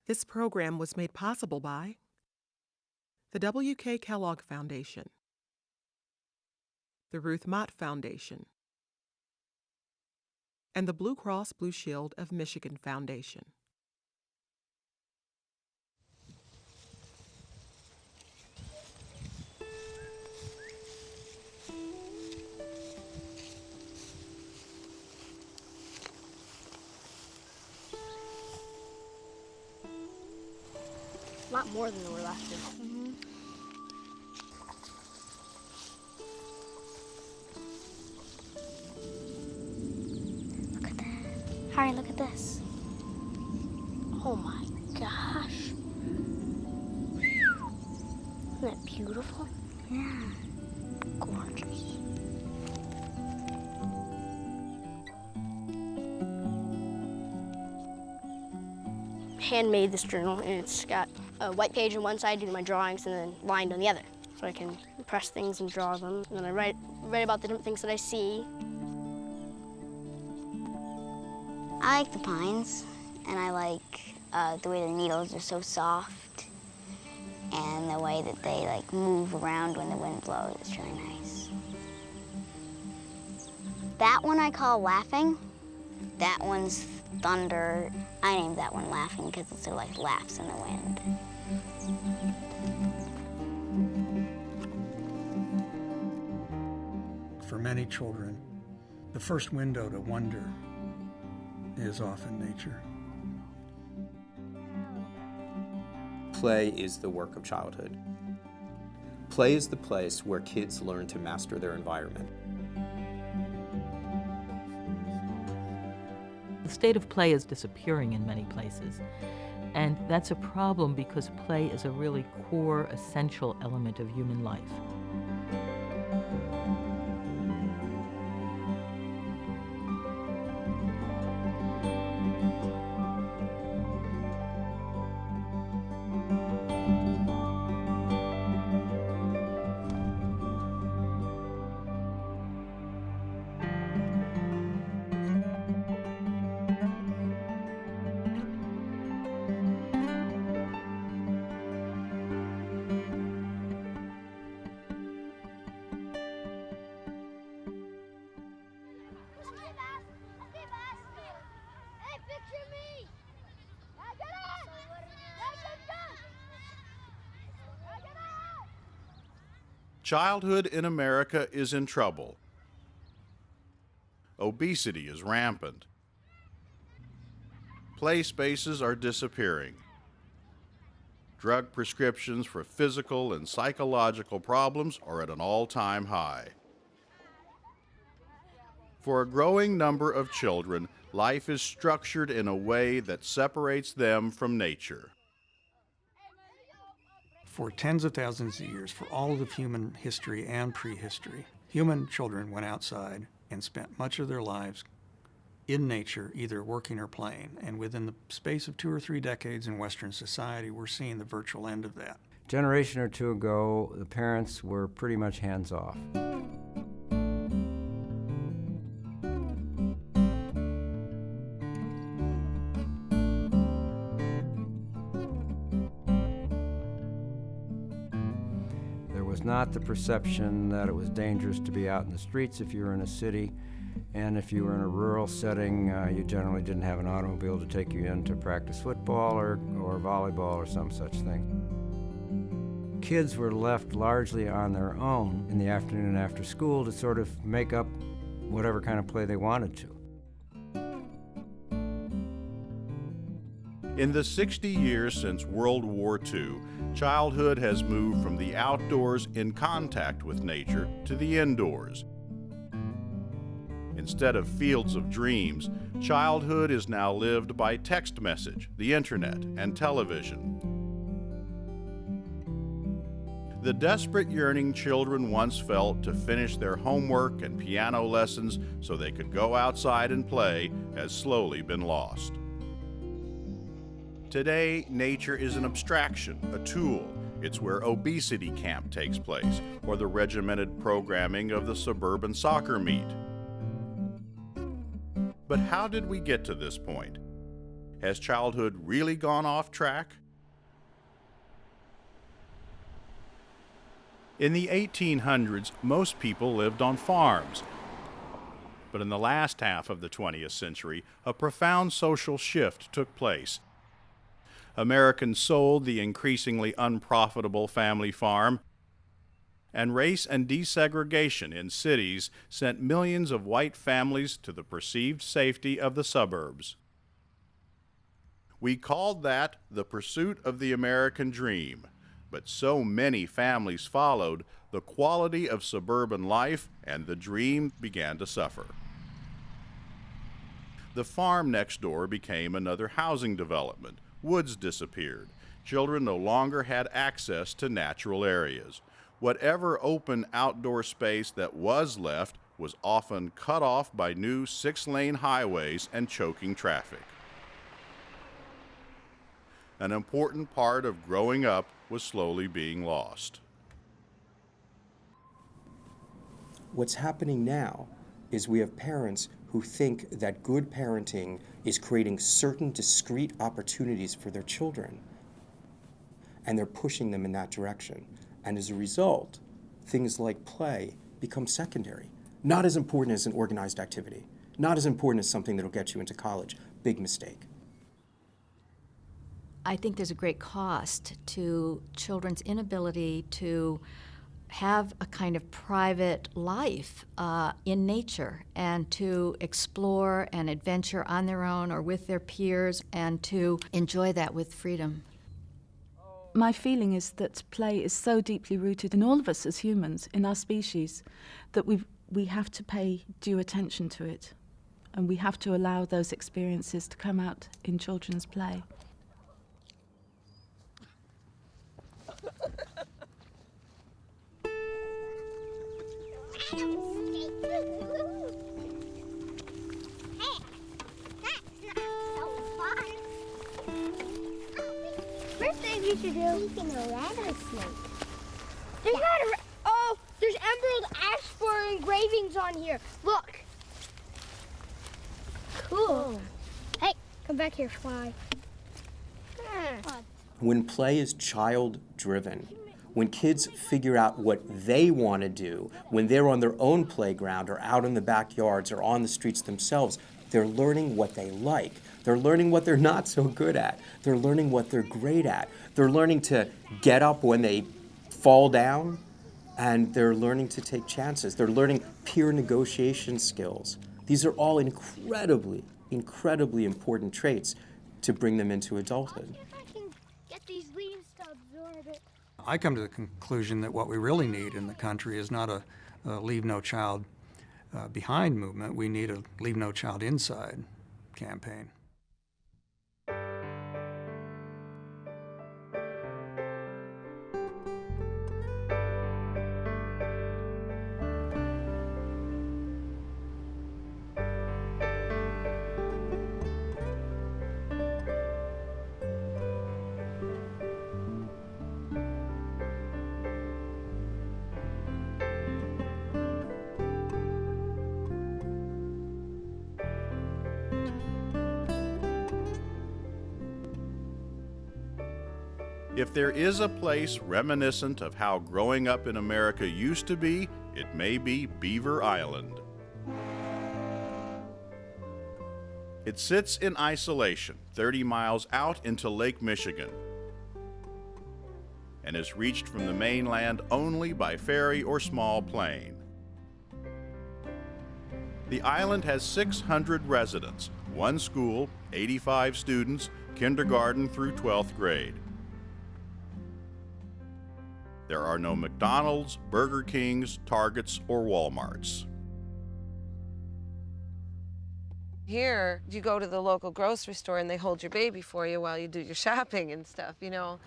This program was made possible by the W.K. Kellogg Foundation, the Ruth Mott Foundation, and the Blue Cross Blue Shield of Michigan Foundation. A lot more than there were last year. Look at that. Harry, look at this. Oh my gosh. Isn't that beautiful? Yeah. Gorgeous. Handmade this journal, and it's got a white page on one side doing my drawings and then lined on the other. So I can press things and draw them. And then I write about the different things that I see. I like the pines, and I like the way their needles are so soft, and the way that they like move around when the wind blows. It's really nice. That one I call Laughing. That one's Thunder. I named that one Laughing because it sort of like laughs in the wind. For many children, the first window to wonder is often nature. Play is the work of childhood. Play is the place where kids learn to master their environment. The state of play is disappearing in many places, and that's a problem because play is a really core, essential element of human life. Childhood in America is in trouble. Obesity is rampant. Play spaces are disappearing. Drug prescriptions for physical and psychological problems are at an all-time high. For a growing number of children, life is structured in a way that separates them from nature. For tens of thousands of years, for all of human history and prehistory, human children went outside and spent much of their lives in nature, either working or playing. And within the space of 2 or 3 decades in Western society, we're seeing the virtual end of that. A generation or two ago, the parents were pretty much hands-off. Not the perception that it was dangerous to be out in the streets if you were in a city, and if you were in a rural setting, you generally didn't have an automobile to take you in to practice football or volleyball or some such thing. Kids were left largely on their own in the afternoon after school to sort of make up whatever kind of play they wanted to. In the 60 years since World War II, childhood has moved from the outdoors in contact with nature to the indoors. Instead of fields of dreams, childhood is now lived by text message, the internet, and television. The desperate yearning children once felt to finish their homework and piano lessons so they could go outside and play has slowly been lost. Today, nature is an abstraction, a tool. It's where obesity camp takes place, or the regimented programming of the suburban soccer meet. But how did we get to this point? Has childhood really gone off track? In the 1800s, most people lived on farms. But in the last half of the 20th century, a profound social shift took place. Americans sold the increasingly unprofitable family farm, and race and desegregation in cities sent millions of white families to the perceived safety of the suburbs. We called that the pursuit of the American dream, but so many families followed, the quality of suburban life and the dream began to suffer. The farm next door became another housing development. Woods disappeared. Children no longer had access to natural areas. Whatever open outdoor space that was left was often cut off by new 6-lane highways and choking traffic. An important part of growing up was slowly being lost. What's happening now is we have parents who think that good parenting is creating certain discrete opportunities for their children, and they're pushing them in that direction. And as a result, things like play become secondary. Not as important as an organized activity. Not as important as something that'll get you into college. Big mistake. I think there's a great cost to children's inability to have a kind of private life in nature and to explore and adventure on their own or with their peers and to enjoy that with freedom. My feeling is that play is so deeply rooted in all of us as humans, in our species, that we have to pay due attention to it, and we have to allow those experiences to come out in children's play. First thing we should do, we can a rattlesnake. There's emerald ash spore engravings on here. Look. Cool. Hey, come back here, fly. When play is child-driven, when kids figure out what they want to do, when they're on their own playground or out in the backyards or on the streets themselves, they're learning what they like. They're learning what they're not so good at. They're learning what they're great at. They're learning to get up when they fall down, and they're learning to take chances. They're learning peer negotiation skills. These are all incredibly, incredibly important traits to bring them into adulthood. Get these leaves to absorb it. I come to the conclusion that what we really need in the country is not a Leave No Child Behind movement. We need a Leave No Child Inside campaign. If there is a place reminiscent of how growing up in America used to be, it may be Beaver Island. It sits in isolation, 30 miles out into Lake Michigan, and is reached from the mainland only by ferry or small plane. The island has 600 residents, 1 school, 85 students, kindergarten through 12th grade. There are no McDonald's, Burger Kings, Targets, or Walmarts. Here, you go to the local grocery store and they hold your baby for you while you do your shopping and stuff, you know.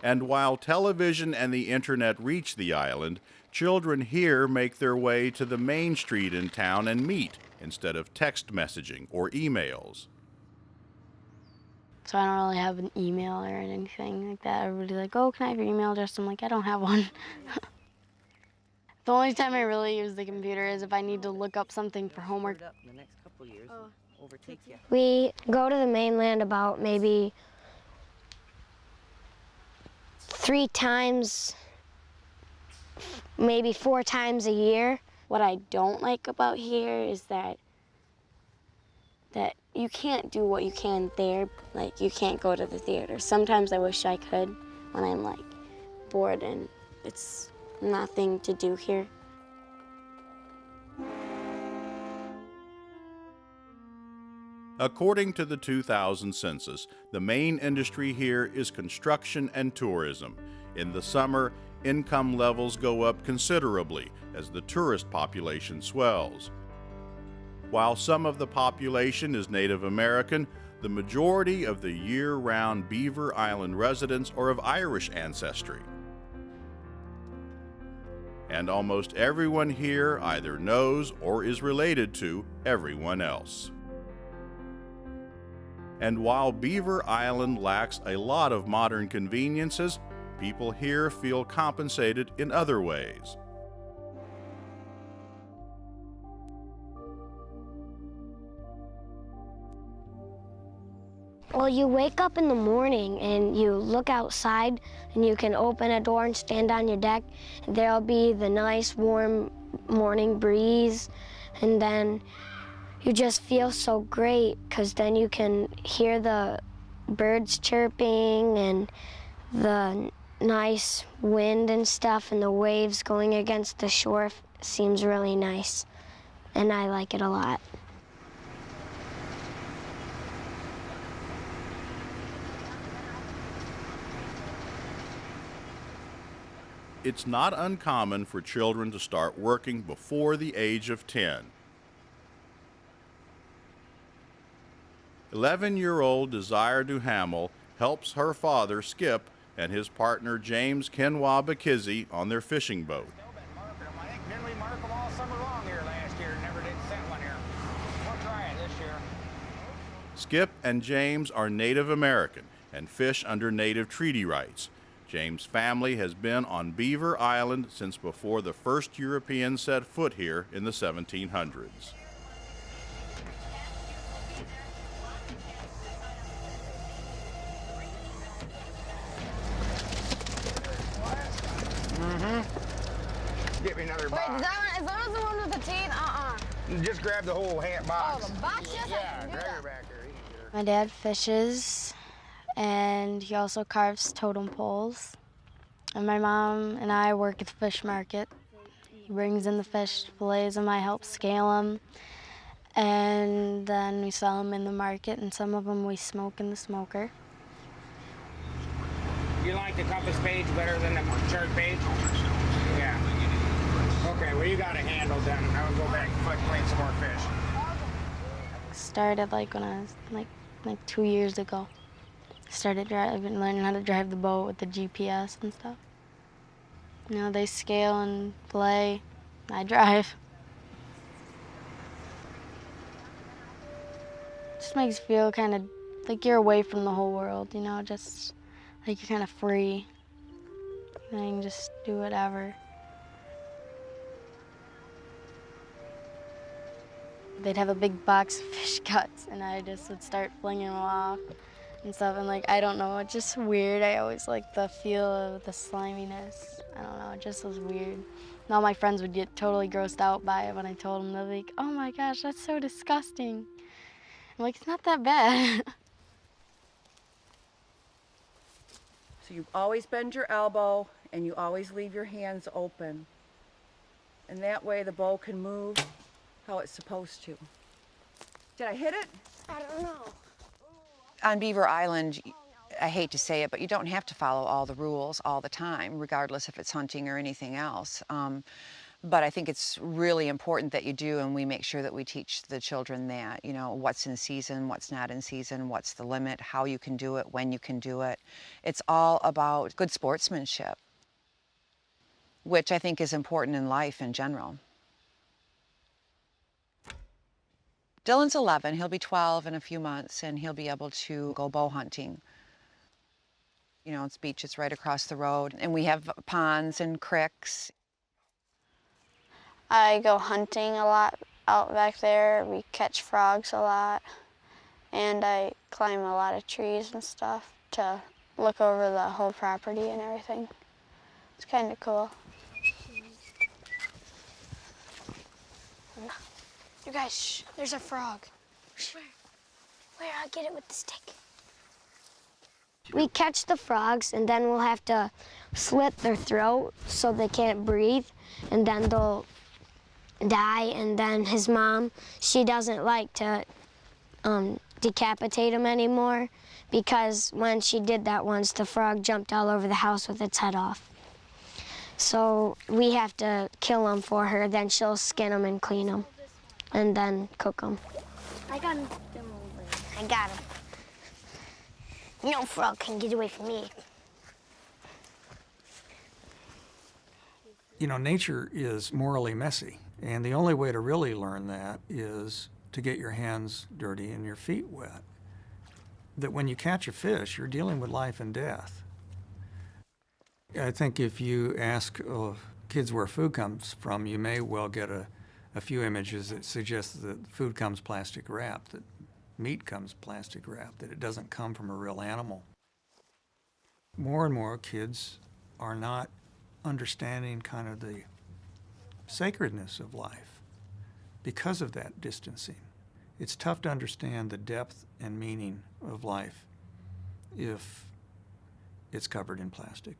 And while television and the internet reach the island, children here make their way to the main street in town and meet instead of text messaging or emails. So I don't really have an email or anything like that. Everybody's like, oh, can I have your email address? I'm like, I don't have one. The only time I really use the computer is if I need to look up something for homework. In the next couple of years, overtake you. We go to the mainland about maybe 3 times, maybe 4 times a year. What I don't like about here is that you can't do what you can there. Like, you can't go to the theater. Sometimes I wish I could when I'm like bored and it's nothing to do here. According to the 2000 census, the main industry here is construction and tourism. In the summer, income levels go up considerably as the tourist population swells. While some of the population is Native American, the majority of the year-round Beaver Island residents are of Irish ancestry. And almost everyone here either knows or is related to everyone else. And while Beaver Island lacks a lot of modern conveniences, people here feel compensated in other ways. Well, you wake up in the morning and you look outside and you can open a door and stand on your deck. And there'll be the nice warm morning breeze, and then you just feel so great because then you can hear the birds chirping and the nice wind and stuff, and the waves going against the shore seems really nice, and I like it a lot. It's not uncommon for children to start working before the age of 10. 11-year-old Desire Duhamel helps her father, Skip, and his partner, James Kenwa Bakizzi, on their fishing boat. I think didn't we mark them all summer long here last year? Never did set one here. We'll try it this year. Skip and James are Native American and fish under Native treaty rights. James' family has been on Beaver Island since before the first Europeans set foot here in the 1700s. Get me another box. Wait, is that the one with the teeth? Just grab the whole box. Oh, the box? Yes, Yeah, drag her back there. My dad fishes, and he also carves totem poles. And my mom and I work at the fish market. He brings in the fish, fillets them, I help scale them, and then we sell them in the market, and some of them we smoke in the smoker. You like the compass page better than the chart page? Yeah. Okay, well, you got it handled then. I'll go back and clean some more fish. Started like when I was like 2 years ago. Started learning how to drive the boat with the GPS and stuff. You know, they scale and play. I drive. Just makes you feel kind of like you're away from the whole world, you know, just like you're kind of free. And you can just do whatever. They'd have a big box of fish guts, and I just would start flinging them off and stuff. And like, I don't know, it's just weird. I always like the feel of the sliminess. I don't know, it just was weird. And all my friends would get totally grossed out by it when I told them. They're like, oh my gosh, that's so disgusting. I'm like, it's not that bad. So you always bend your elbow and you always leave your hands open. And that way the bow can move how it's supposed to. Did I hit it? I don't know. On Beaver Island, I hate to say it, but you don't have to follow all the rules all the time, regardless if it's hunting or anything else. But I think it's really important that you do, and we make sure that we teach the children that, you know, what's in season, what's not in season, what's the limit, how you can do it, when you can do it. It's all about good sportsmanship, which I think is important in life in general. Dylan's 11, he'll be 12 in a few months, and he'll be able to go bow hunting. You know, it's beaches right across the road, and we have ponds and creeks. I go hunting a lot out back there. We catch frogs a lot. And I climb a lot of trees and stuff to look over the whole property and everything. It's kind of cool. You guys, shh, there's a frog. Where? I'll get it with the stick. We catch the frogs, and then we'll have to slit their throat so they can't breathe, and then they'll die. And then his mom, she doesn't like to decapitate him anymore, because when she did that once, the frog jumped all over the house with its head off. So we have to kill him for her, then she'll skin him and clean him, and then cook him. I got him. I got him. No frog can get away from me. You know, nature is morally messy, and the only way to really learn that is to get your hands dirty and your feet wet. That when you catch a fish, you're dealing with life and death. I think if you ask kids where food comes from, you may well get a few images that suggest that food comes plastic wrapped, that meat comes plastic wrapped, that it doesn't come from a real animal. More and more kids are not understanding kind of the sacredness of life because of that distancing. It's tough to understand the depth and meaning of life if it's covered in plastic.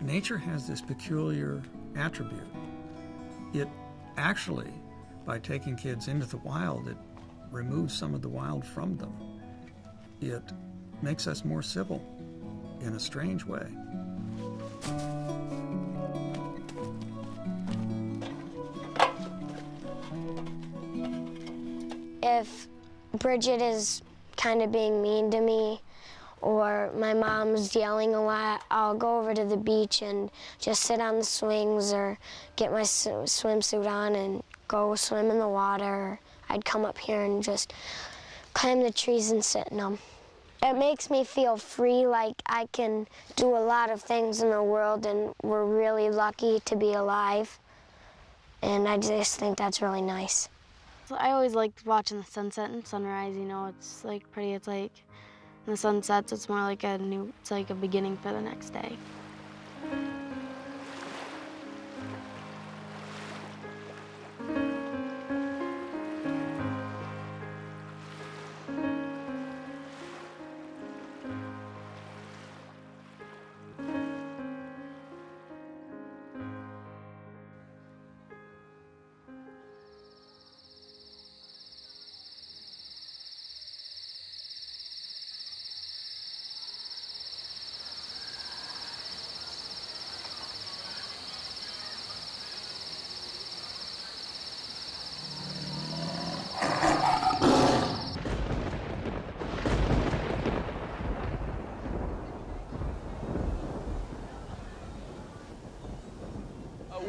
Nature has this peculiar attribute. It actually, by taking kids into the wild, it removes some of the wild from them. It makes us more civil in a strange way. If Bridget is kind of being mean to me, or my mom's yelling a lot, I'll go over to the beach and just sit on the swings or get my swimsuit on and go swim in the water. I'd come up here and just climb the trees and sit in them. It makes me feel free, like I can do a lot of things in the world, and we're really lucky to be alive. And I just think that's really nice. I always liked watching the sunset and sunrise, you know, it's like pretty. It's like when the sun sets, it's more like it's like a beginning for the next day.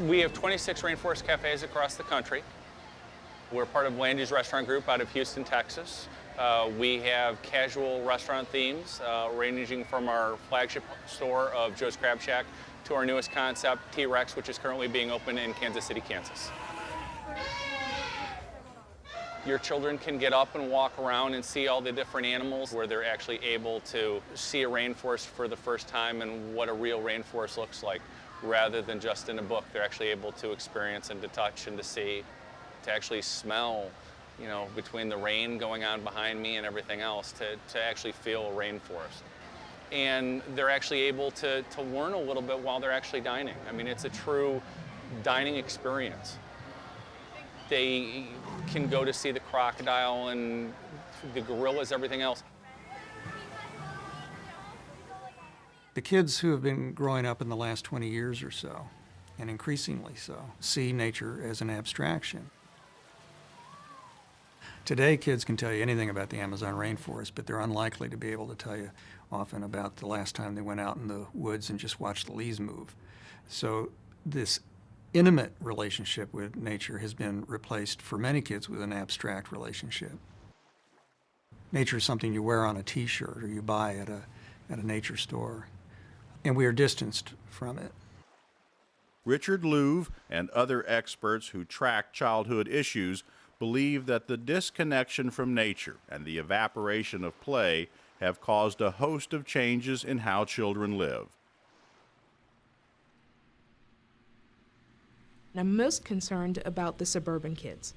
We have 26 rainforest cafes across the country. We're part of Land Use Restaurant Group out of Houston, Texas. We have casual restaurant themes ranging from our flagship store of Joe's Crab Shack to our newest concept, T-Rex, which is currently being opened in Kansas City, Kansas. Your children can get up and walk around and see all the different animals, where they're actually able to see a rainforest for the first time and what a real rainforest looks like, rather than just in a book. They're actually able to experience and to touch and to see, to actually smell, you know, between the rain going on behind me and everything else, to actually feel a rainforest. And they're actually able to learn a little bit while they're actually dining. I mean, it's a true dining experience. They can go to see the crocodile and the gorillas, everything else. The kids who have been growing up in the last 20 years or so, and increasingly so, see nature as an abstraction. Today, kids can tell you anything about the Amazon rainforest, but they're unlikely to be able to tell you often about the last time they went out in the woods and just watched the leaves move. So this intimate relationship with nature has been replaced for many kids with an abstract relationship. Nature is something you wear on a t-shirt or you buy at a nature store. and we are distanced from it. Richard Louv and other experts who track childhood issues believe that the disconnection from nature and the evaporation of play have caused a host of changes in how children live. I'm most concerned about the suburban kids.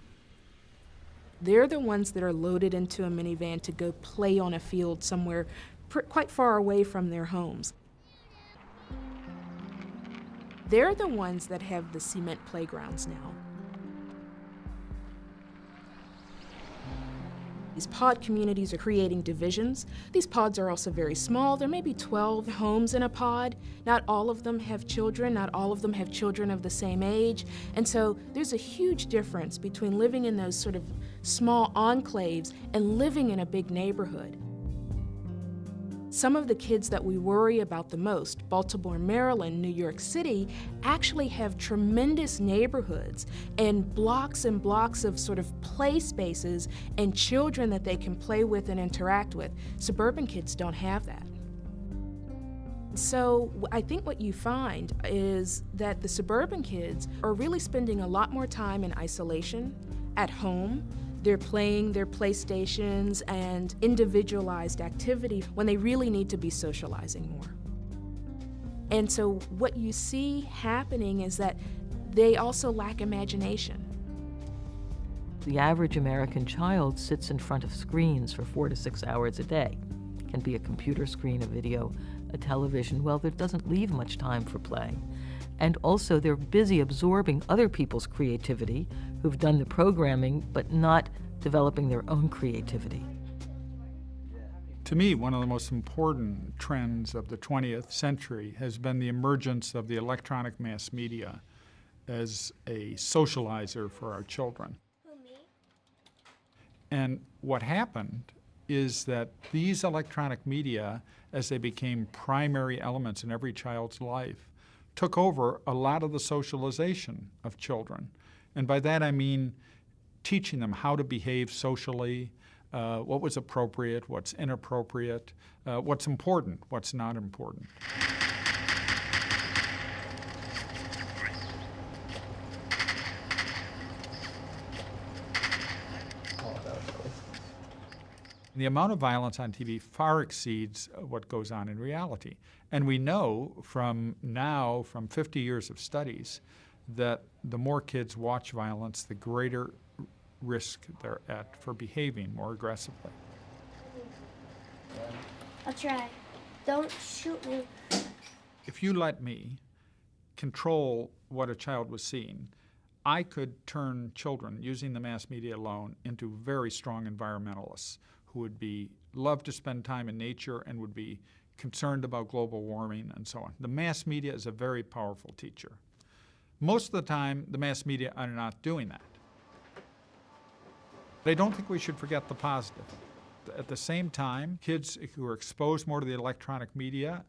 They're the ones that are loaded into a minivan to go play on a field somewhere quite far away from their homes. They're the ones that have the cement playgrounds now. These pod communities are creating divisions. These pods are also very small. There may be 12 homes in a pod. Not all of them have children. Not all of them have children of the same age. And so there's a huge difference between living in those sort of small enclaves and living in a big neighborhood. Some of the kids that we worry about the most, Baltimore, Maryland, New York City, actually have tremendous neighborhoods and blocks of sort of play spaces and children that they can play with and interact with. Suburban kids don't have that. So I think what you find is that the suburban kids are really spending a lot more time in isolation, at home. They're playing their PlayStations and individualized activity when they really need to be socializing more. And so what you see happening is that they also lack imagination. The average American child sits in front of screens for 4 to 6 hours a day. It can be a computer screen, a video, a television. Well, that doesn't leave much time for play. And also they're busy absorbing other people's creativity who've done the programming but not developing their own creativity. To me, one of the most important trends of the 20th century has been the emergence of the electronic mass media as a socializer for our children. And what happened is that these electronic media, as they became primary elements in every child's life, took over a lot of the socialization of children. And by that I mean teaching them how to behave socially, what was appropriate, what's inappropriate, what's important, what's not important. The amount of violence on TV far exceeds what goes on in reality. And we know from 50 years of studies, that the more kids watch violence, the greater risk they're at for behaving more aggressively. I'll try. Don't shoot me. If you let me control what a child was seeing, I could turn children, using the mass media alone, into very strong environmentalists who would love to spend time in nature and would be concerned about global warming and so on. The mass media is a very powerful teacher. Most of the time, the mass media are not doing that. But I don't think we should forget the positive. At the same time, kids who are exposed more to the electronic media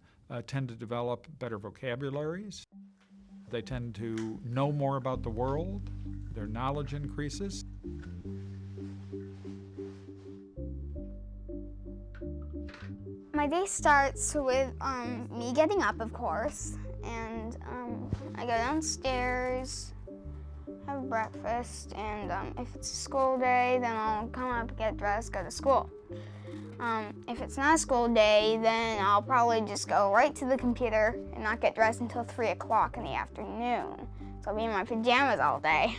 tend to develop better vocabularies. They tend to know more about the world. Their knowledge increases. My day starts with me getting up, of course, and I go downstairs, have breakfast, and if it's a school day, then I'll come up, get dressed, go to school. If it's not a school day, then I'll probably just go right to the computer and not get dressed until 3 o'clock in the afternoon. So I'll be in my pajamas all day.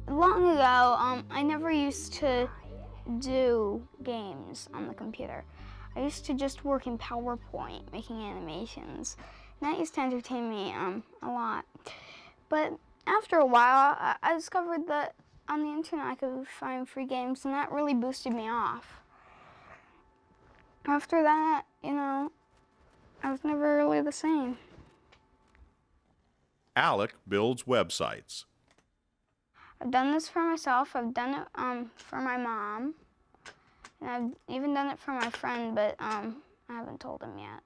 Long ago, I never used to do games on the computer. I used to just work in PowerPoint, making animations. And that used to entertain me a lot. But after a while, I discovered that on the internet I could find free games, and that really boosted me off. After that, I was never really the same. Alec builds websites. I've done this for myself, I've done it for my mom, and I've even done it for my friend, but I haven't told him yet.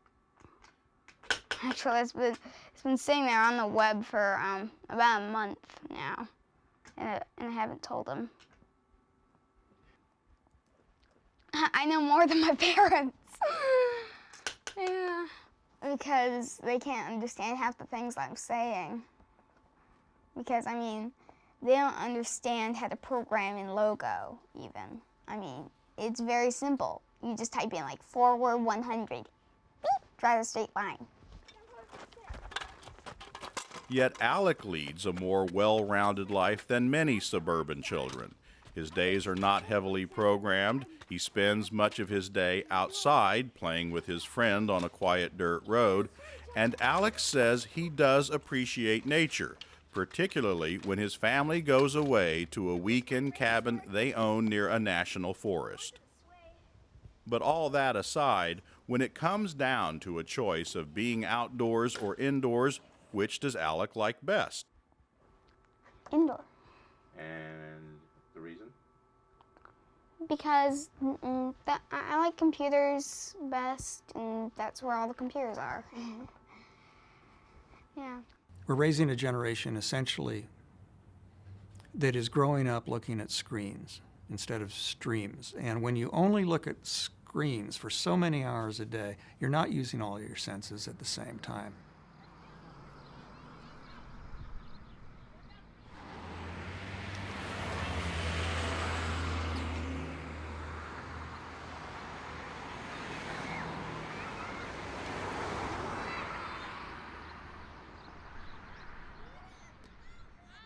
Actually, it's been sitting there on the web for about a month now, and I haven't told him. I know more than my parents. Yeah, because they can't understand half the things I'm saying. Because, I mean, they don't understand how to program in Logo, even. I mean, it's very simple. You just type in, like, forward 100. Beep, draw a straight line. Yet Alec leads a more well-rounded life than many suburban children. His days are not heavily programmed. He spends much of his day outside playing with his friend on a quiet dirt road. And Alex says he does appreciate nature, particularly when his family goes away to a weekend cabin they own near a national forest. But all that aside, when it comes down to a choice of being outdoors or indoors, which does Alec like best? Indoor. And the reason? Because I like computers best, and that's where all the computers are. Yeah. We're raising a generation essentially that is growing up looking at screens instead of streams. And when you only look at screens for so many hours a day, you're not using all your senses at the same time.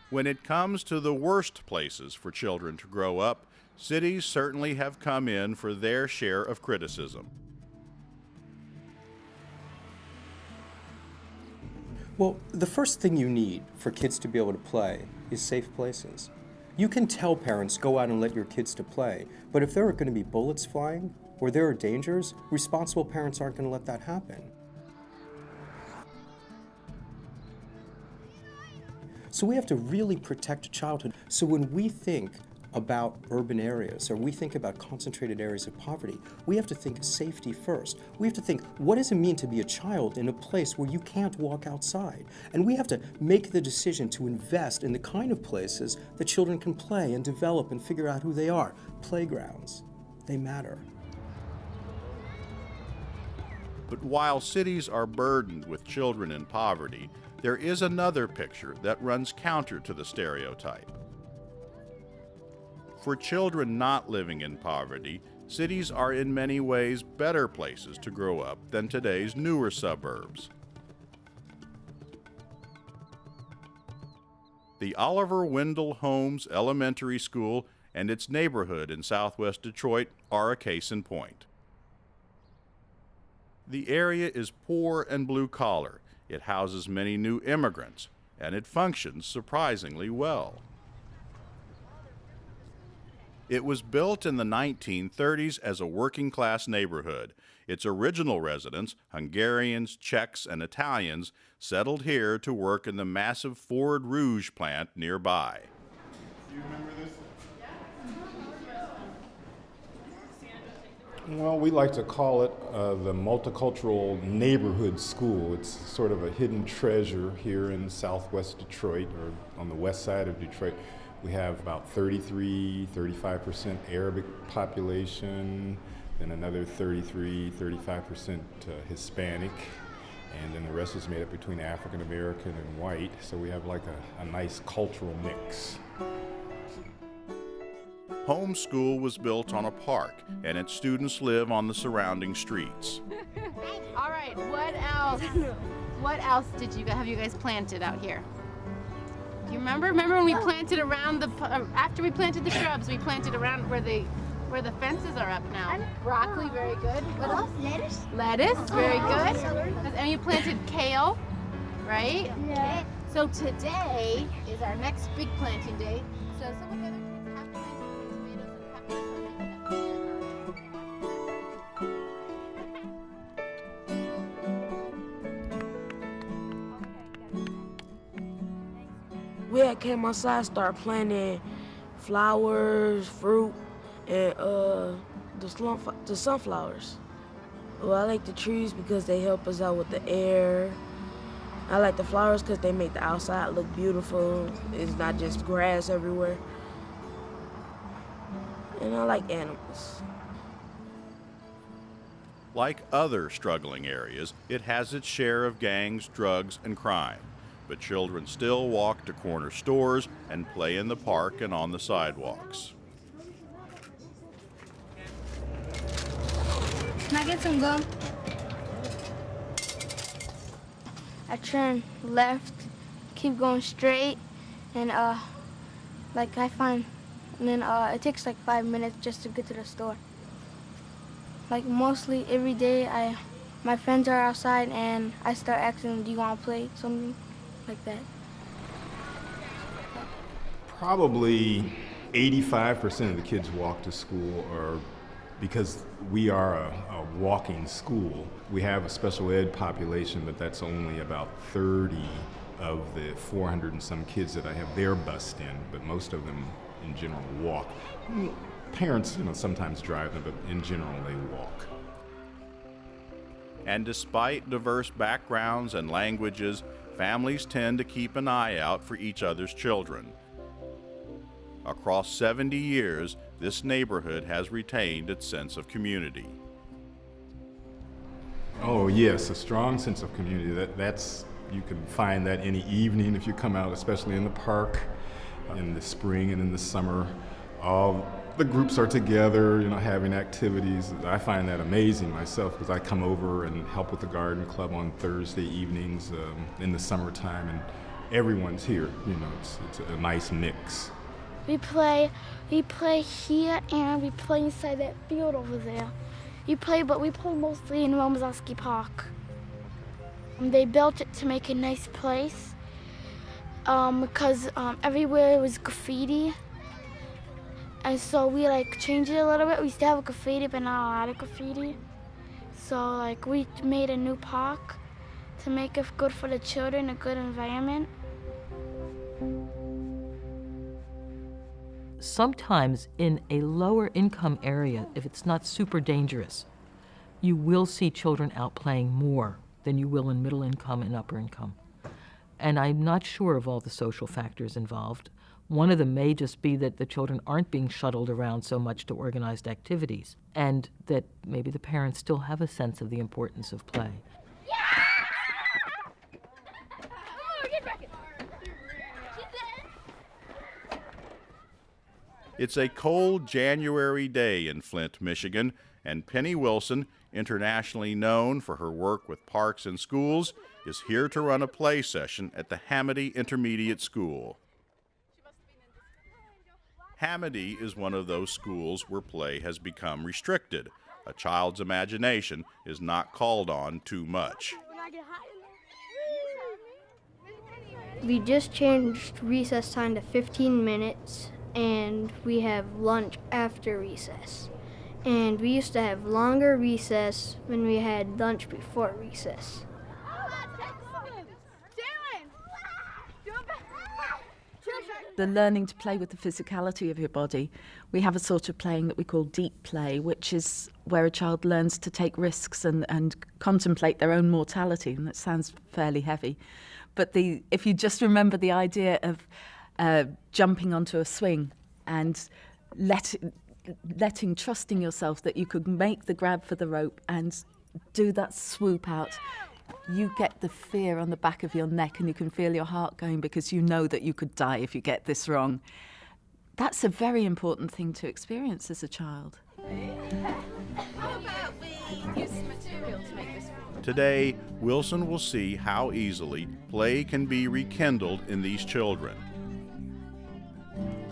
When it comes to the worst places for children to grow up, cities certainly have come in for their share of criticism. Well, the first thing you need for kids to be able to play is safe places. You can tell parents, go out and let your kids to play, but if there are going to be bullets flying or there are dangers, responsible parents aren't going to let that happen. So we have to really protect childhood. So when we think about urban areas or we think about concentrated areas of poverty, we have to think safety first. We have to think, what does it mean to be a child in a place where you can't walk outside? And we have to make the decision to invest in the kind of places that children can play and develop and figure out who they are. Playgrounds, they matter. But while cities are burdened with children in poverty, there is another picture that runs counter to the stereotype. For children not living in poverty, cities are in many ways better places to grow up than today's newer suburbs. The Oliver Wendell Holmes Elementary School and its neighborhood in southwest Detroit are a case in point. The area is poor and blue-collar. It houses many new immigrants, and it functions surprisingly well. It was built in the 1930s as a working-class neighborhood. Its original residents, Hungarians, Czechs, and Italians, settled here to work in the massive Ford Rouge plant nearby. Do you remember this? Well, we like to call it the multicultural neighborhood school. It's sort of a hidden treasure here in southwest Detroit, or on the west side of Detroit. We have about 35% Arabic population, then another 35% Hispanic, and then the rest is made up between African American and white. So we have like a nice cultural mix. Holmes School was built on a park, and its students live on the surrounding streets. All right, what else? What else have you guys planted out here? Do you remember? Remember when we planted around after we planted the shrubs, we planted around where the fences are up now. Broccoli, very good. What else? Lettuce. Lettuce, very good. And you planted kale, right? Yeah. So today is our next big planting day. So some of the other kids have planted tomatoes and peppers. We had came outside, started planting flowers, fruit, and the sunflowers. Well, I like the trees because they help us out with the air. I like the flowers because they make the outside look beautiful. It's not just grass everywhere. And I like animals. Like other struggling areas, it has its share of gangs, drugs, and crime. But children still walk to corner stores and play in the park and on the sidewalks. Can I get some gum? I turn left, keep going straight, and and then it takes like 5 minutes just to get to the store. Like mostly every day, my friends are outside and I start asking them, do you want to play something like that? Probably 85% of the kids walk to school because we are a walking school. We have a special ed population, but that's only about 30 of the 400 and some kids that I have there bussed in, but most of them in general walk. Parents, sometimes drive them, but in general they walk. And despite diverse backgrounds and languages, families tend to keep an eye out for each other's children. Across 70 years, this neighborhood has retained its sense of community. Oh yes, a strong sense of community. You can find that any evening if you come out, especially in the park, in the spring and in the summer. All the groups are together, having activities. I find that amazing myself because I come over and help with the garden club on Thursday evenings in the summertime, and everyone's here. It's a nice mix. We play here and we play inside that field over there. But we play mostly in Romazowski Park. They built it to make a nice place because everywhere was graffiti. And so we changed it a little bit. We still have graffiti, but not a lot of graffiti. So we made a new park to make it good for the children, a good environment. Sometimes in a lower income area, if it's not super dangerous, you will see children out playing more than you will in middle income and upper income. And I'm not sure of all the social factors involved. One of them may just be that the children aren't being shuttled around so much to organized activities, and that maybe the parents still have a sense of the importance of play. It's a cold January day in Flint, Michigan, and Penny Wilson, internationally known for her work with parks and schools, is here to run a play session at the Hamady Intermediate School. Hamady is one of those schools where play has become restricted. A child's imagination is not called on too much. We just changed recess time to 15 minutes, and we have lunch after recess. And we used to have longer recess when we had lunch before recess. The learning to play with the physicality of your body. We have a sort of playing that we call deep play, which is where a child learns to take risks and contemplate their own mortality, and that sounds fairly heavy. But if you just remember the idea of jumping onto a swing and trusting yourself that you could make the grab for the rope and do that swoop out, you get the fear on the back of your neck and you can feel your heart going because you know that you could die if you get this wrong. That's a very important thing to experience as a child. Today, Wilson will see how easily play can be rekindled in these children.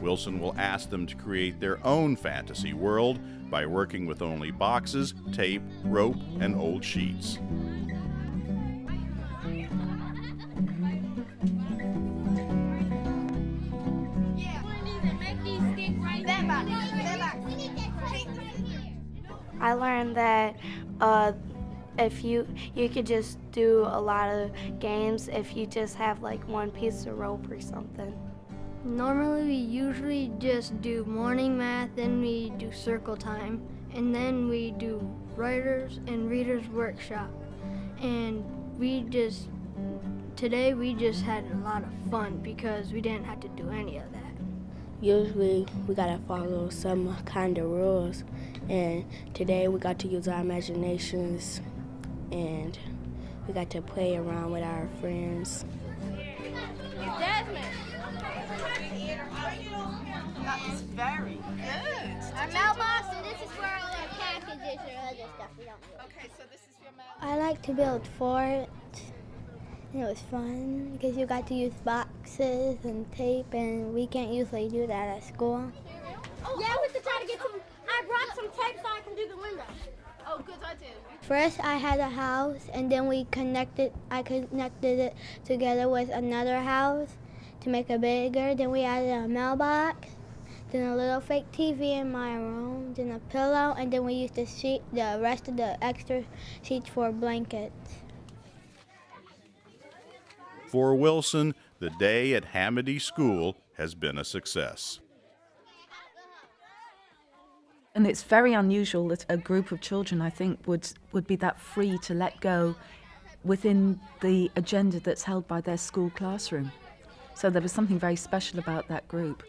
Wilson will ask them to create their own fantasy world by working with only boxes, tape, rope, and old sheets. I learned that if you could just do a lot of games if you just have one piece of rope or something. Normally we usually just do morning math, then we do circle time, and then we do writers and readers workshop. And today we just had a lot of fun because we didn't have to do any of that. Usually we gotta follow some kind of rules, and today we got to use our imaginations and we got to play around with our friends. Desmond. That's very good. Our mailbox, and this is where all our packages or other stuff we don't use. Okay, so this is your mailbox. I like to build forts, and it was fun because you got to use boxes and tape, and we can't usually do that at school. Oh, yeah, we have to try to get some. I brought some tape so I can do the window. Oh, good idea. First, I had a house, and then I connected it together with another house to make it bigger. Then we added a mailbox, then a little fake TV in my room, then a pillow, and then we used the rest of the extra sheets for blankets. For Wilson, the day at Hamady School has been a success. And it's very unusual that a group of children, I think, would be that free to let go within the agenda that's held by their school classroom. So there was something very special about that group.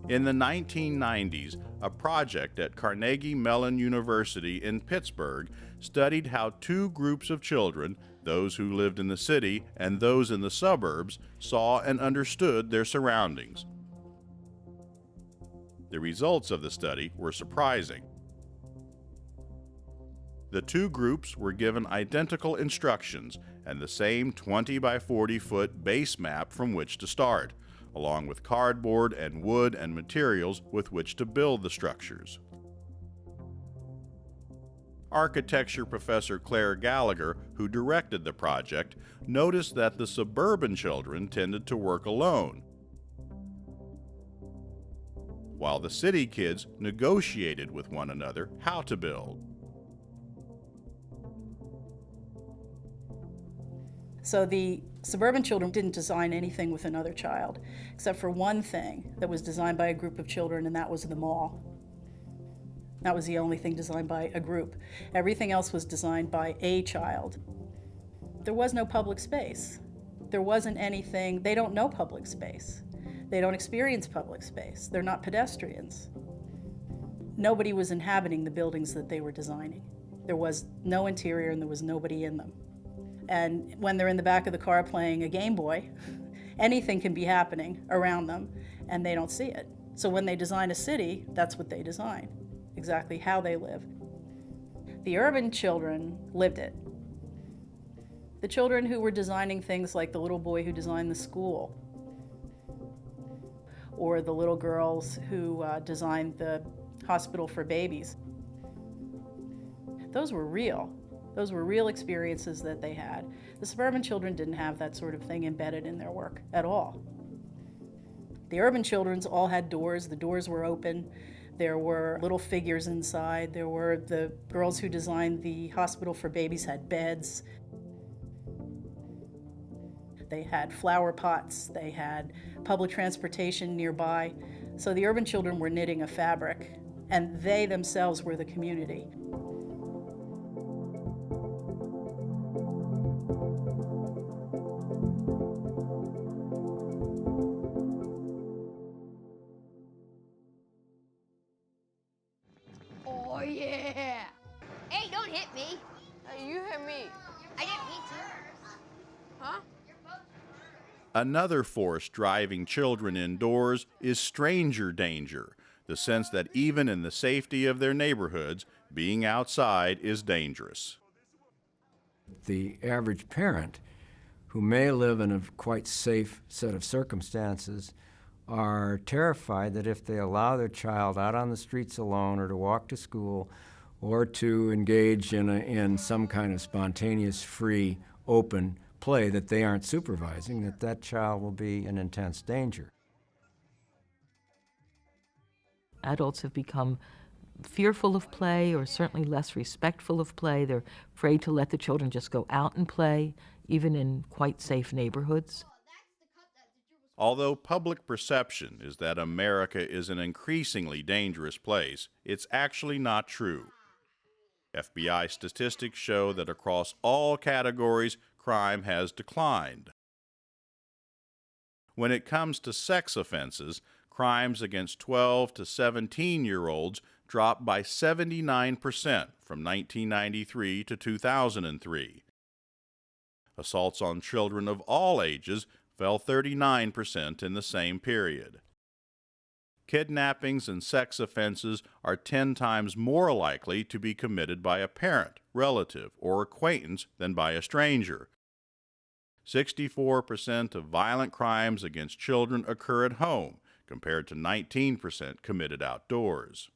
In the 1990s, a project at Carnegie Mellon University in Pittsburgh studied how two groups of children, those who lived in the city and those in the suburbs, saw and understood their surroundings. The results of the study were surprising. The two groups were given identical instructions and the same 20 by 40 foot base map from which to start, along with cardboard and wood and materials with which to build the structures. Architecture professor Claire Gallagher, who directed the project, noticed that the suburban children tended to work alone, while the city kids negotiated with one another how to build. So the suburban children didn't design anything with another child, except for one thing that was designed by a group of children, and that was the mall. That was the only thing designed by a group. Everything else was designed by a child. There was no public space. There wasn't anything, they don't know public space. They don't experience public space. They're not pedestrians. Nobody was inhabiting the buildings that they were designing. There was no interior and there was nobody in them. And when they're in the back of the car playing a Game Boy, anything can be happening around them and they don't see it. So when they design a city, that's what they design, exactly how they live. The urban children lived it. The children who were designing things like the little boy who designed the school, or the little girls who designed the hospital for babies, those were real. Those were real experiences that they had. The suburban children didn't have that sort of thing embedded in their work at all. The urban children all had doors. The doors were open. There were little figures inside. There were the girls who designed the hospital for babies had beds. They had flower pots. They had public transportation nearby. So the urban children were knitting a fabric, and they themselves were the community. Oh, yeah. Hey, don't hit me. Hey, you hit me. I didn't mean to. Huh? Another force driving children indoors is stranger danger, the sense that even in the safety of their neighborhoods, being outside is dangerous. The average parent, who may live in a quite safe set of circumstances, are terrified that if they allow their child out on the streets alone or to walk to school or to engage in some kind of spontaneous, free, open play that they aren't supervising, that child will be in intense danger. Adults have become fearful of play, or certainly less respectful of play. They're afraid to let the children just go out and play, even in quite safe neighborhoods. Although public perception is that America is an increasingly dangerous place, it's actually not true. FBI statistics show that across all categories, crime has declined. When it comes to sex offenses, crimes against 12 to 17-year-olds dropped by 79% from 1993 to 2003. Assaults on children of all ages fell 39% in the same period. Kidnappings and sex offenses are 10 times more likely to be committed by a parent, relative, or acquaintance than by a stranger. 64% of violent crimes against children occur at home, compared to 19% committed outdoors.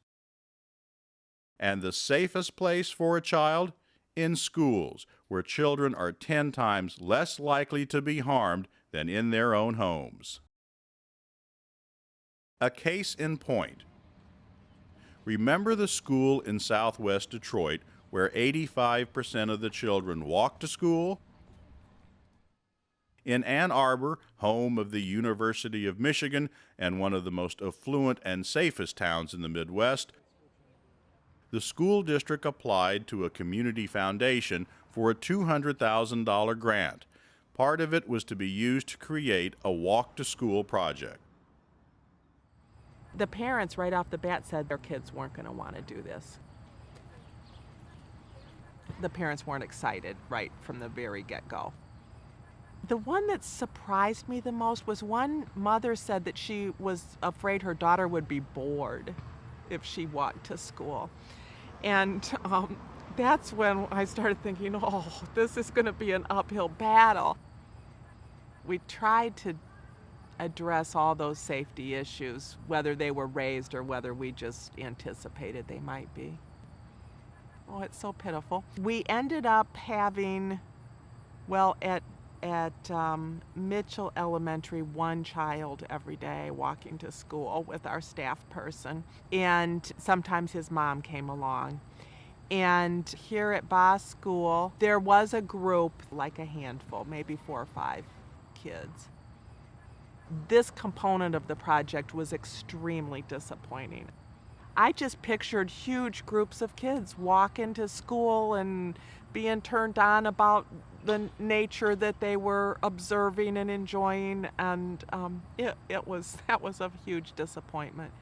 And the safest place for a child? In schools, where children are 10 times less likely to be harmed than in their own homes. A case in point. Remember the school in southwest Detroit where 85% of the children walk to school? In Ann Arbor, home of the University of Michigan and one of the most affluent and safest towns in the Midwest, the school district applied to a community foundation for a $200,000 grant. Part of it was to be used to create a walk-to-school project. The parents right off the bat said their kids weren't going to want to do this. The parents weren't excited right from the very get-go. The one that surprised me the most was one mother said that she was afraid her daughter would be bored if she walked to school. And that's when I started thinking, oh, this is going to be an uphill battle. We tried to address all those safety issues, whether they were raised or whether we just anticipated they might be. Oh, it's so pitiful. We ended up having, well, at Mitchell Elementary, one child every day walking to school with our staff person, and sometimes his mom came along. And here at Boss School, there was a group, like a handful, maybe 4 or 5 kids. This component of the project was extremely disappointing. I just pictured huge groups of kids walking to school and being turned on about the nature that they were observing and enjoying, and that was a huge disappointment.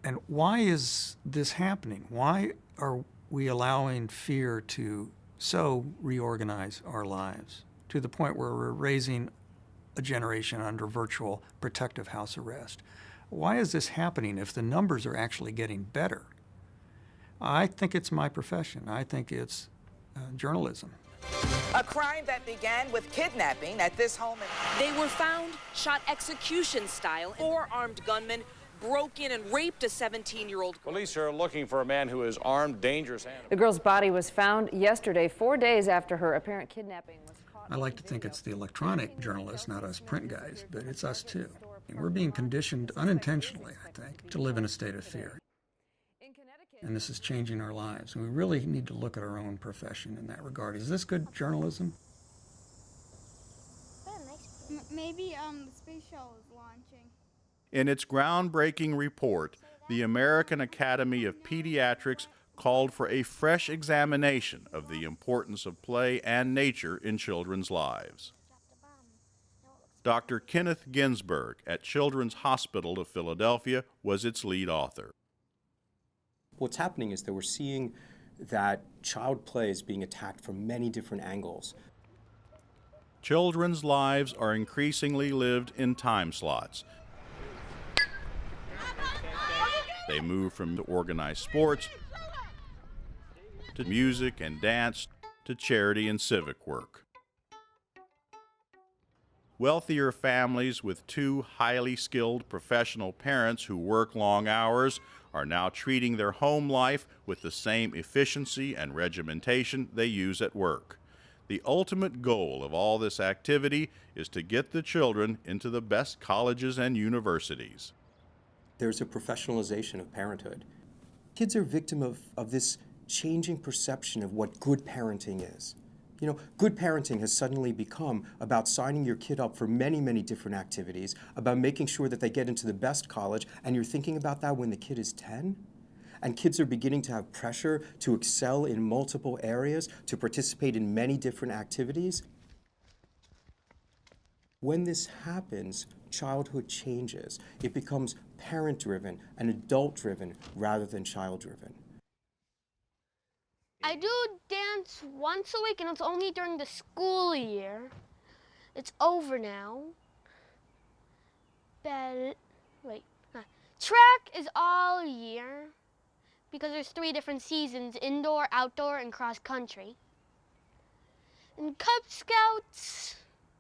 And why is this happening? Why are we allowing fear to so reorganize our lives to the point where we're raising a generation under virtual protective house arrest? Why is this happening if the numbers are actually getting better? I think it's my profession. I think it's journalism. A crime that began with kidnapping at this home. They were found shot execution style. 4 armed gunmen broke in and raped a 17-year-old girl. Police are looking for a man who is armed, dangerous. The girl's body was found yesterday, 4 days after her apparent kidnapping was caught. I like to think it's the electronic journalists, not us print guys, but it's us too. And we're being conditioned unintentionally, I think, to live in a state of fear. And this is changing our lives. And we really need to look at our own profession in that regard. Is this good journalism? Maybe the space shuttle is launching. In its groundbreaking report, the American Academy of Pediatrics called for a fresh examination of the importance of play and nature in children's lives. Dr. Kenneth Ginsburg at Children's Hospital of Philadelphia was its lead author. What's happening is that we're seeing that child play is being attacked from many different angles. Children's lives are increasingly lived in time slots. They move from organized sports to music and dance to charity and civic work. Wealthier families with 2 highly skilled professional parents who work long hours are now treating their home life with the same efficiency and regimentation they use at work. The ultimate goal of all this activity is to get the children into the best colleges and universities. There's a professionalization of parenthood. Kids are victim of this changing perception of what good parenting is. You know, good parenting has suddenly become about signing your kid up for many, many different activities, about making sure that they get into the best college, and you're thinking about that when the kid is 10? and kids are beginning to have pressure to excel in multiple areas, to participate in many different activities. When this happens, childhood changes. It becomes parent-driven and adult-driven rather than child-driven. I do dance once a week, and it's only during the school year. It's over now. Track is all year because there's 3 different seasons: indoor, outdoor, and cross country. And Cub Scouts,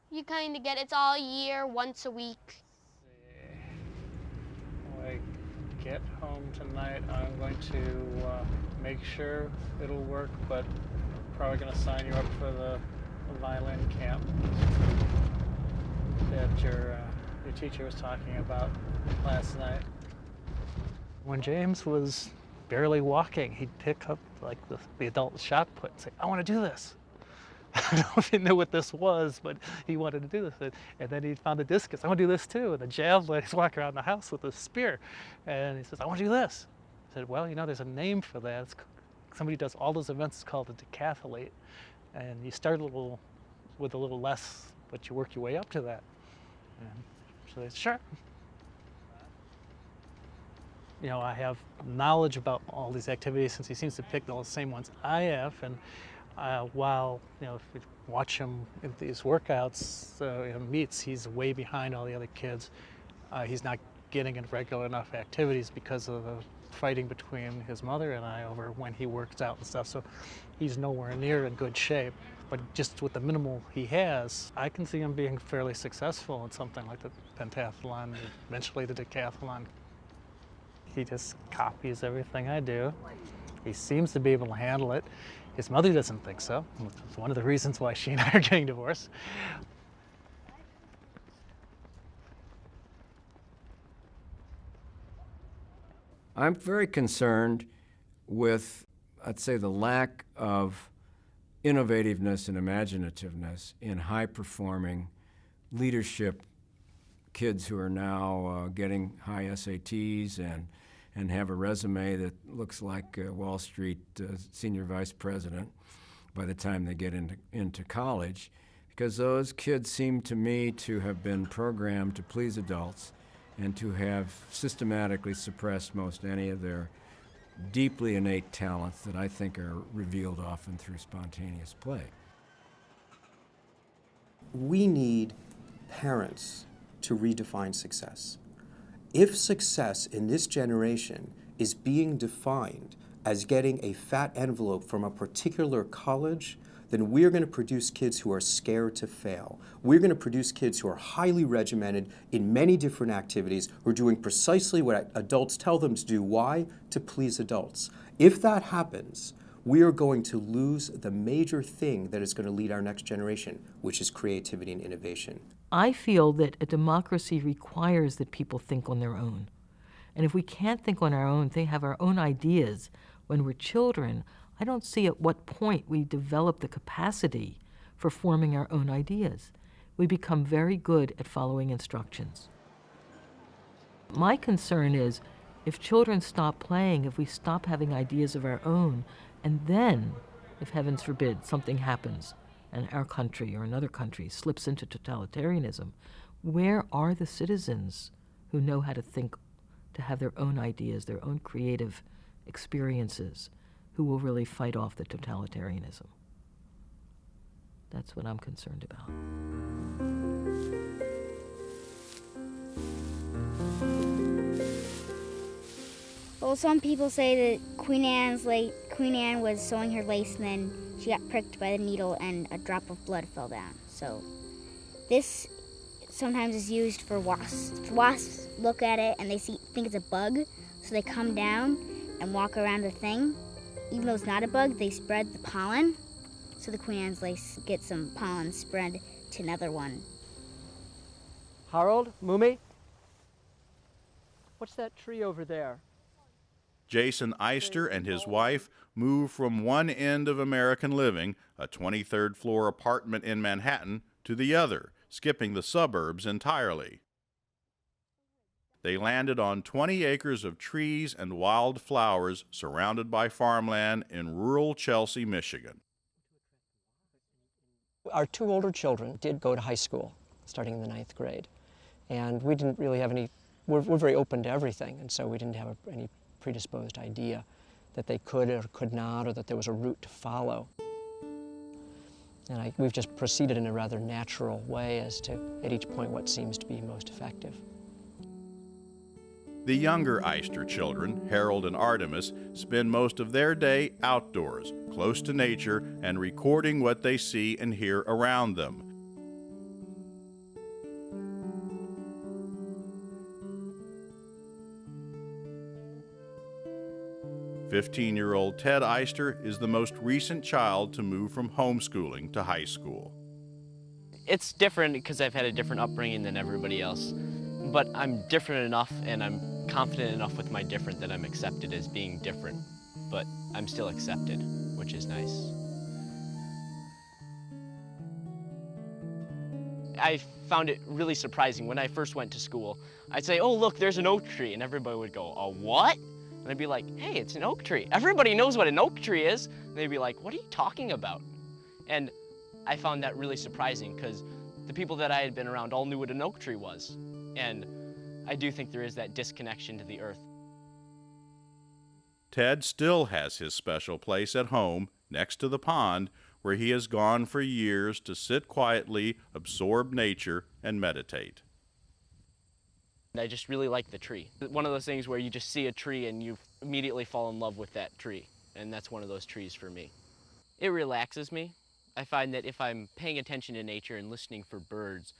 you kind of get it's all year, once a week. When I get home tonight, I'm going to make sure it'll work, but I'm probably going to sign you up for the violin camp that your teacher was talking about last night. When James was barely walking, he'd pick up like the adult shot put and say, "I want to do this." I don't know if he knew what this was, but he wanted to do this. And then he found the discus. "I want to do this too." And the javelin, he's walking around the house with a spear. And he says, "I want to do this." I said, "Well, you know, there's a name for that. Somebody does all those events. It's called a decathlete. And you start with a little less, but you work your way up to that." And so they said, "Sure." You know, I have knowledge about all these activities since he seems to pick all the same ones I have. And while, you know, if you watch him in these workouts, meets, he's way behind all the other kids. He's not getting in regular enough activities because of the fighting between his mother and I over when he works out and stuff. So he's nowhere near in good shape. But just with the minimal he has, I can see him being fairly successful in something like the pentathlon, and eventually the decathlon. He just copies everything I do. He seems to be able to handle it. His mother doesn't think so, which is one of the reasons why she and I are getting divorced. I'm very concerned with, I'd say, the lack of innovativeness and imaginativeness in high-performing leadership kids who are now getting high SATs and have a resume that looks like a Wall Street senior vice president by the time they get into college, because those kids seem to me to have been programmed to please adults and to have systematically suppressed most any of their deeply innate talents that I think are revealed often through spontaneous play. We need parents to redefine success. If success in this generation is being defined as getting a fat envelope from a particular college, then we're going to produce kids who are scared to fail. We're going to produce kids who are highly regimented in many different activities, who are doing precisely what adults tell them to do. Why? To please adults. If that happens, we are going to lose the major thing that is going to lead our next generation, which is creativity and innovation. I feel that a democracy requires that people think on their own. And if we can't think on our own, they have our own ideas when we're children, I don't see at what point we develop the capacity for forming our own ideas. We become very good at following instructions. My concern is if children stop playing, if we stop having ideas of our own, and then, if heavens forbid, something happens and our country or another country slips into totalitarianism, where are the citizens who know how to think, to have their own ideas, their own creative experiences, who will really fight off the totalitarianism? That's what I'm concerned about. Well, some people say that Queen Anne was sewing her lace and then she got pricked by the needle and a drop of blood fell down. So this sometimes is used for wasps. Wasps look at it and they think it's a bug, so they come down and walk around the thing. Even though it's not a bug, they spread the pollen, so the Queen Anne's lace gets some pollen spread to another one. Harold, Mumi, what's that tree over there? Jason Eister and his wife moved from one end of American living, a 23rd floor apartment in Manhattan, to the other, skipping the suburbs entirely. They landed on 20 acres of trees and wild flowers surrounded by farmland in rural Chelsea, Michigan. Our two older children did go to high school, starting in the 9th grade. And we didn't really have any, we're very open to everything, and so we didn't have any predisposed idea that they could or could not, or that there was a route to follow. And we've just proceeded in a rather natural way as to, at each point, what seems to be most effective. The younger Eyster children, Harold and Artemis, spend most of their day outdoors, close to nature, and recording what they see and hear around them. 15-year-old Ted Eyster is the most recent child to move from homeschooling to high school. It's different because I've had a different upbringing than everybody else, but I'm different enough and I'm confident enough with my different that I'm accepted as being different, but I'm still accepted, which is nice. I found it really surprising when I first went to school. I'd say, oh, look, there's an oak tree, and everybody would go, a what? And I'd be like, hey, it's an oak tree. Everybody knows what an oak tree is. And they'd be like, what are you talking about? And I found that really surprising because the people that I had been around all knew what an oak tree was. And I do think there is that disconnection to the earth. Ted still has his special place at home, next to the pond, where he has gone for years to sit quietly, absorb nature, and meditate. I just really like the tree. One of those things where you just see a tree and you immediately fall in love with that tree. And that's one of those trees for me. It relaxes me. I find that if I'm paying attention to nature and listening for birds,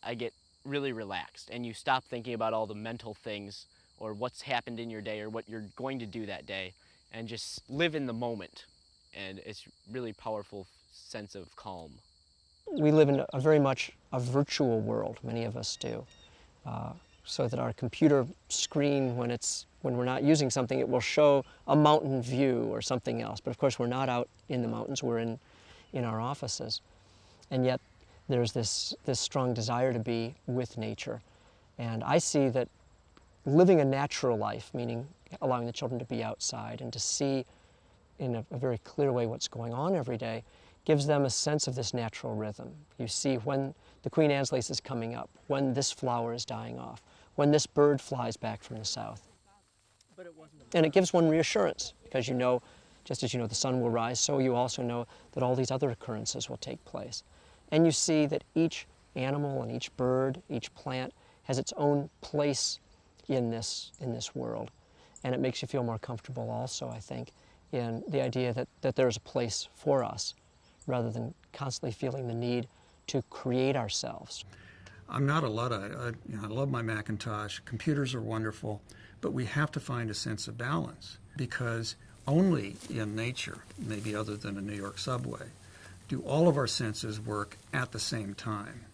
I get really relaxed. And you stop thinking about all the mental things or what's happened in your day or what you're going to do that day and just live in the moment. And it's really powerful sense of calm. We live in a very much a virtual world, many of us do. So that our computer screen, when we're not using something, it will show a mountain view or something else. But of course, we're not out in the mountains, we're in our offices. And yet, there's this strong desire to be with nature. And I see that living a natural life, meaning allowing the children to be outside and to see in a very clear way what's going on every day, gives them a sense of this natural rhythm. You see when the Queen Anne's lace is coming up, when this flower is dying off, when this bird flies back from the south. And it gives one reassurance, because you know, just as you know the sun will rise, so you also know that all these other occurrences will take place. And you see that each animal and each bird, each plant has its own place in this world. And it makes you feel more comfortable also, I think, in the idea that there's a place for us, rather than constantly feeling the need to create ourselves. I'm not a Luddite. I love my Macintosh. Computers are wonderful, but we have to find a sense of balance, because only in nature, maybe other than a New York subway, do all of our senses work at the same time.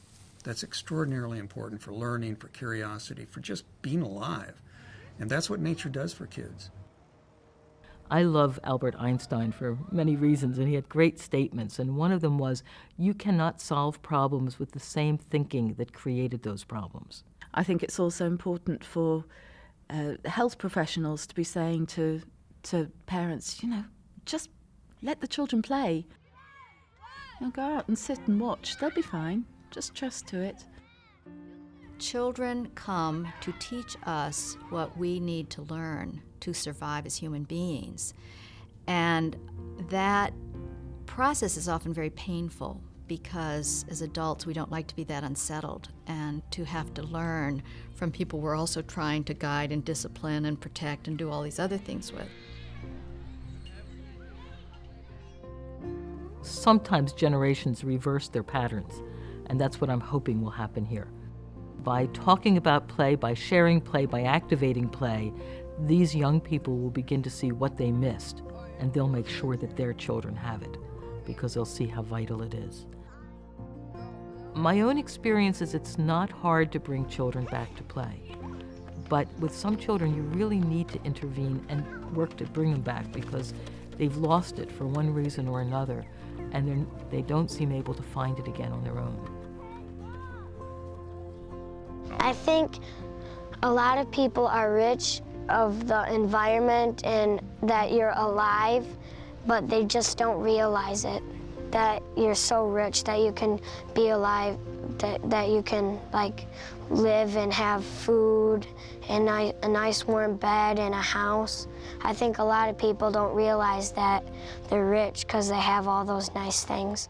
That's extraordinarily important for learning, for curiosity, for just being alive. And that's what nature does for kids. I love Albert Einstein for many reasons, and he had great statements, and one of them was, you cannot solve problems with the same thinking that created those problems. I think it's also important for health professionals to be saying to parents, just let the children play. Go out and sit and watch. They'll be fine. Just trust to it. Children come to teach us what we need to learn to survive as human beings. And that process is often very painful, because as adults we don't like to be that unsettled, and to have to learn from people we're also trying to guide and discipline and protect and do all these other things with. Sometimes generations reverse their patterns, and that's what I'm hoping will happen here. By talking about play, by sharing play, by activating play, these young people will begin to see what they missed, and they'll make sure that their children have it, because they'll see how vital it is. My own experience is it's not hard to bring children back to play, but with some children you really need to intervene and work to bring them back, because they've lost it for one reason or another, and they don't seem able to find it again on their own. I think A lot of people are rich of the environment and that you're alive, but they just don't realize it, that you're so rich that you can be alive, that you can like live and have food and a nice warm bed and a house. I think a lot of people don't realize that they're rich because they have all those nice things.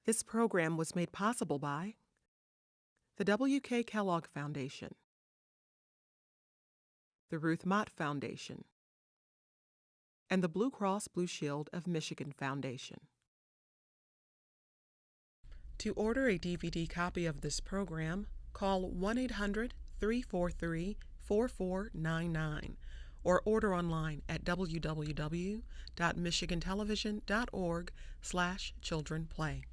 This program was made possible by the W.K. Kellogg Foundation, the Ruth Mott Foundation, and the Blue Cross Blue Shield of Michigan Foundation. To order a DVD copy of this program, call 1-800-343-4499 or order online at www.michigantelevision.org/childrenplay.